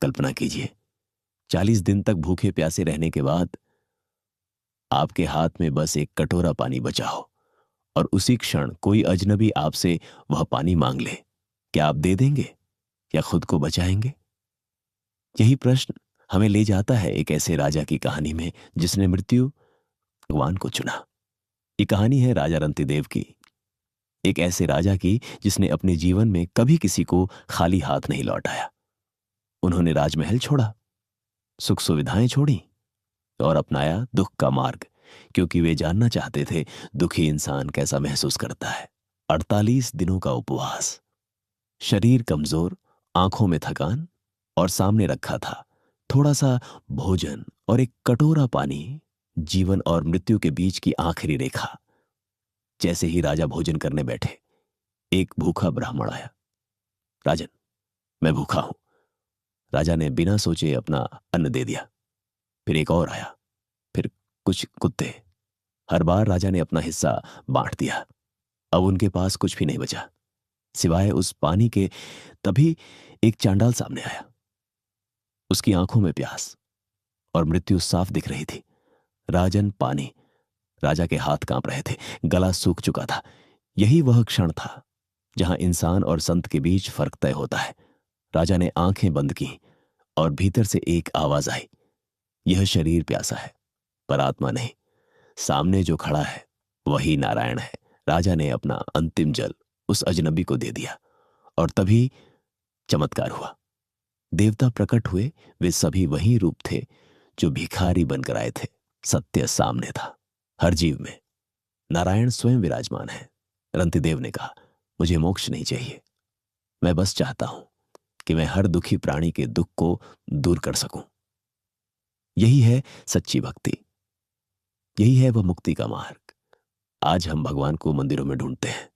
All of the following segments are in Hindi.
कल्पना कीजिए, 40 दिन तक भूखे प्यासे रहने के बाद आपके हाथ में बस एक कटोरा पानी बचा हो और उसी क्षण कोई अजनबी आपसे वह पानी मांग ले, क्या आप दे देंगे या खुद को बचाएंगे? यही प्रश्न हमें ले जाता है एक ऐसे राजा की कहानी में जिसने मृत्यु भगवान को चुना। ये कहानी है राजा रंतिदेव की, एक ऐसे राजा की जिसने अपने जीवन में कभी किसी को खाली हाथ नहीं लौटाया। उन्होंने राजमहल छोड़ा, सुख सुविधाएं छोड़ी और अपनाया दुख का मार्ग, क्योंकि वे जानना चाहते थे दुखी इंसान कैसा महसूस करता है। 48 दिनों का उपवास, शरीर कमजोर, आंखों में थकान और सामने रखा था थोड़ा सा भोजन और एक कटोरा पानी, जीवन और मृत्यु के बीच की आखिरी रेखा। जैसे ही राजा भोजन करने बैठे, एक भूखा ब्राह्मण आया। राजन, मैं भूखा हूं। राजा ने बिना सोचे अपना अन्न दे दिया। फिर एक और आया, फिर कुछ कुत्ते। हर बार राजा ने अपना हिस्सा बांट दिया। अब उनके पास कुछ भी नहीं बचा सिवाय उस पानी के। तभी एक चांडाल सामने आया। उसकी आंखों में प्यास और मृत्यु साफ दिख रही थी। राजन, पानी। राजा के हाथ कांप रहे थे, गला सूख चुका था। यही वह क्षण था जहां इंसान और संत के बीच फर्क तय होता है। राजा ने आंखें बंद की और भीतर से एक आवाज आई, यह शरीर प्यासा है पर आत्मा नहीं। सामने जो खड़ा है वही नारायण है। राजा ने अपना अंतिम जल उस अजनबी को दे दिया और तभी चमत्कार हुआ। देवता प्रकट हुए। वे सभी वही रूप थे जो भिखारी बनकर आए थे। सत्य सामने था, हर जीव में। नारायण स्वयं विराजमान है। रंतिदेव ने कहा, मुझे मोक्ष नहीं चाहिए, मैं बस चाहता हूं कि मैं हर दुखी प्राणी के दुख को दूर कर सकूं। यही है सच्ची भक्ति, यही है वह मुक्ति का मार्ग। आज हम भगवान को मंदिरों में ढूंढते हैं,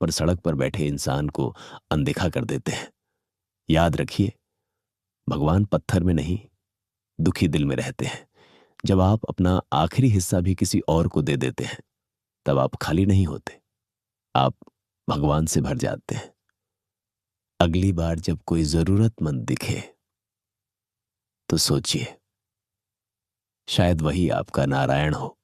पर सड़क पर बैठे इंसान को अनदेखा कर देते हैं। याद रखिए, भगवान पत्थर में नहीं, दुखी दिल में रहते हैं। जब आप अपना आखिरी हिस्सा भी किसी और को दे देते हैं, तब आप खाली नहीं होते, आप भगवान से भर जाते हैं। अगली बार जब कोई जरूरतमंद दिखे तो सोचिए, शायद वही आपका नारायण हो।